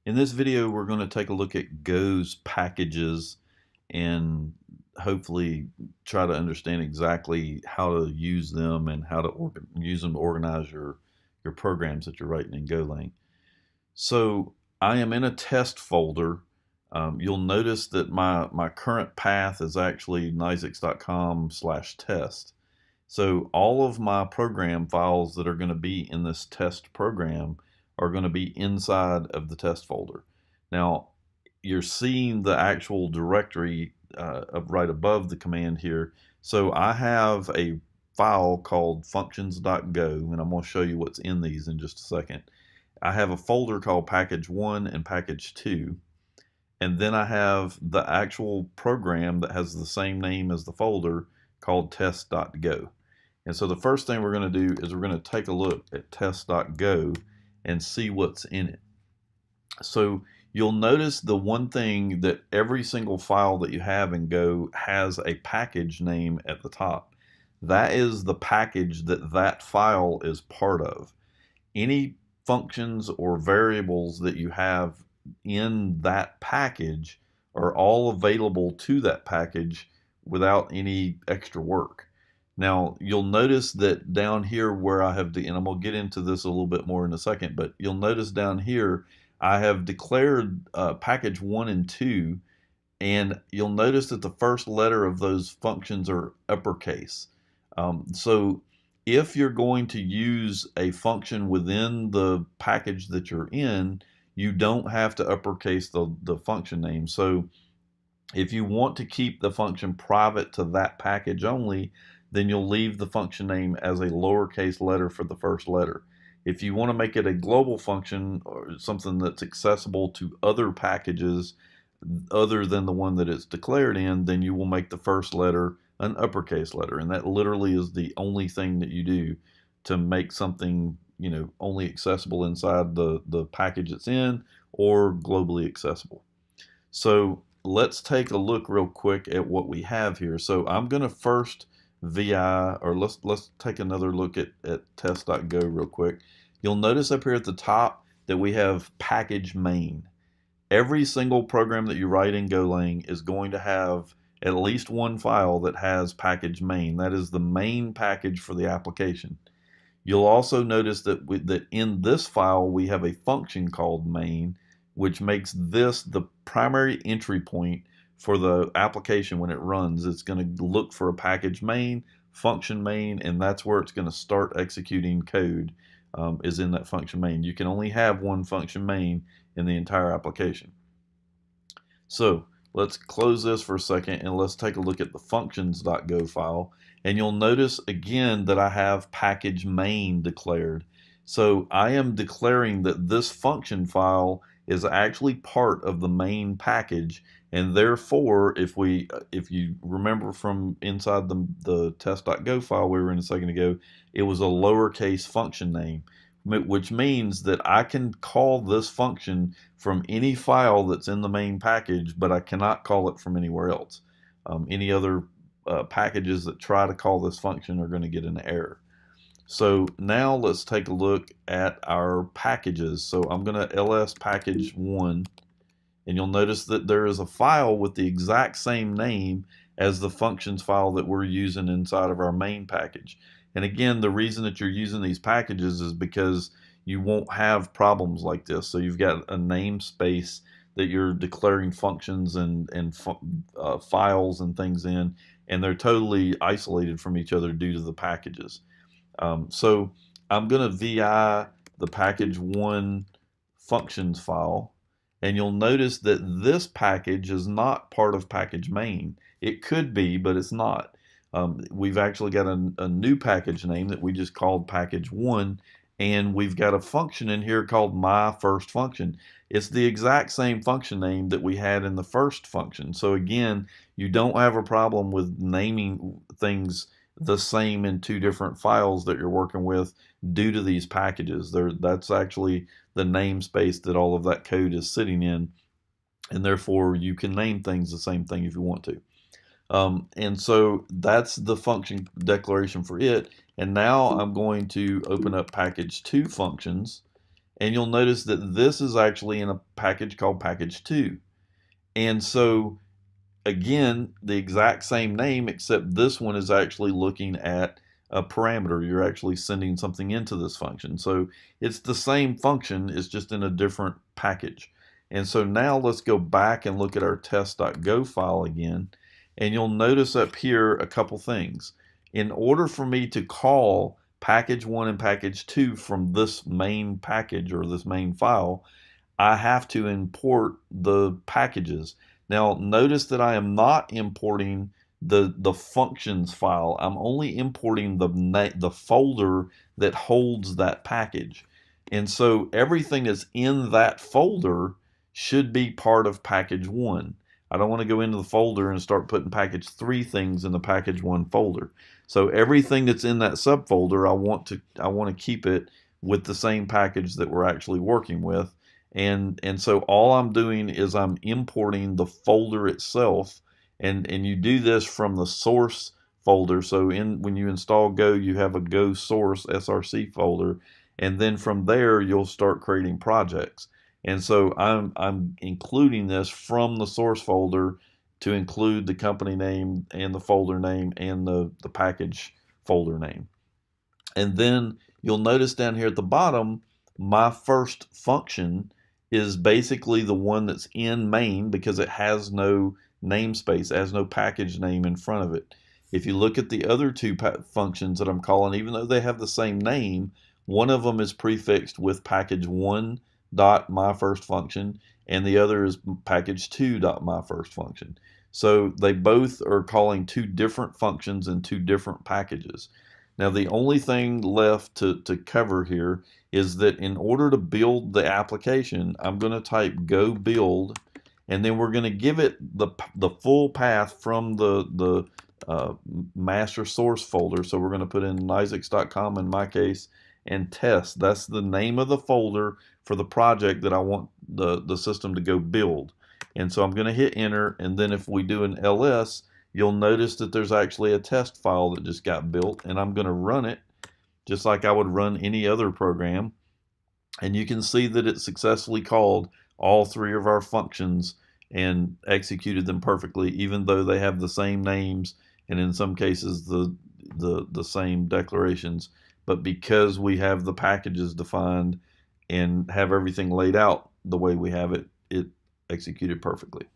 In this video, we're going to take a look at Go's packages and hopefully try to understand exactly how to use them and how to use them to organize your programs that you're writing in Golang. So I am in a test folder. You'll notice that my current path is actually nicex.com/test. So all of my program files that are going to be in this test program are going to be inside of the test folder. Now, you're seeing the actual directory right above the command here. So I have a file called functions.go, and I'm going to show you what's in these in just a second. I have a folder called package 1 and package 2, and then I have the actual program that has the same name as the folder called test.go. And so the first thing we're going to do is we're going to take a look at test.go and see what's in it. So you'll notice the one thing that every single file that you have in Go has a package name at the top. That is the package that that file is part of. Any functions or variables that you have in that package are all available to that package without any extra work. Now, you'll notice that down here where I have and I'm going to get into this a little bit more in a second, but you'll notice down here I have declared package 1 and 2, and you'll notice that the first letter of those functions are uppercase. So if you're going to use a function within the package that you're in, you don't have to uppercase the function name. So if you want to keep the function private to that package only, then you'll leave the function name as a lowercase letter for the first letter. If you want to make it a global function or something that's accessible to other packages other than the one that it's declared in, then you will make the first letter an uppercase letter. And that literally is the only thing that you do to make something, only accessible inside the package it's in or globally accessible. So let's take a look real quick at what we have here. So I'm going to first VI, or let's take another look at test.go real quick. You'll notice up here at the top that we have package main. Every single program that you write in Golang is going to have at least one file that has package main. That is the main package for the application. You'll also notice that that in this file we have a function called main, which makes this the primary entry point for the application when it runs. It's going to look for a package main, function main, and that's where it's going to start executing code, is in that function main. You can only have one function main in the entire application. So let's close this for a second and let's take a look at the functions.go file. And you'll notice again that I have package main declared. So I am declaring that this function file is actually part of the main package, and therefore if you remember from inside the test.go file we were in a second ago, it was a lowercase function name, which means that I can call this function from any file that's in the main package, but I cannot call it from anywhere else. Any other packages that try to call this function are going to get an error. So now let's take a look at our packages. So I'm going to ls package 1, and you'll notice that there is a file with the exact same name as the functions file that we're using inside of our main package. And again, the reason that you're using these packages is because you won't have problems like this. So you've got a namespace that you're declaring functions and files and things in, and they're totally isolated from each other due to the packages. So I'm going to VI the package 1 functions file, and you'll notice that this package is not part of package main. It could be, but it's not. We've actually got a new package name that we just called package 1, and we've got a function in here called my first function. It's the exact same function name that we had in the first function. So again, you don't have a problem with naming things the same in two different files that you're working with due to these packages. That's actually the namespace that all of that code is sitting in, and therefore you can name things the same thing if you want to. And so that's the function declaration for it. And now I'm going to open up package 2 functions, And you'll notice that this is actually in a package called package 2. And so again, the exact same name, except this one is actually looking at a parameter. You're actually sending something into this function. So it's the same function, it's just in a different package. And so now let's go back and look at our test.go file again. And you'll notice up here a couple things. In order for me to call package 1 and package 2 from this main package or this main file, I have to import the packages. Now notice that I am not importing the functions file. I'm only importing the folder that holds that package. And so everything that's in that folder should be part of package 1. I don't want to go into the folder and start putting package 3 things in the package 1 folder. So everything that's in that subfolder, I want to keep it with the same package that we're actually working with. And so all I'm doing is I'm importing the folder itself, and you do this from the source folder. So when you install Go, you have a Go source src folder, and then from there you'll start creating projects. And so I'm including this from the source folder to include the company name and the folder name and the package folder name. And then you'll notice down here at the bottom, my first function is basically the one that's in main because it has no namespace, it has no package name in front of it. If you look at the other two functions that I'm calling, even though they have the same name, one of them is prefixed with package 1 dot my first function, and the other is package 2 dot my first function. So they both are calling two different functions in two different packages. Now the only thing left to cover here is that in order to build the application, I'm going to type go build, and then we're going to give it the full path from the master source folder. So we're going to put in Nizex.com in my case and test. That's the name of the folder for the project that I want the system to go build. And so I'm going to hit enter, and then if we do an ls, you'll notice that there's actually a test file that just got built, and I'm going to run it just like I would run any other program. And you can see that it successfully called all three of our functions and executed them perfectly, even though they have the same names and in some cases the same declarations. But because we have the packages defined and have everything laid out the way we have it, it executed perfectly.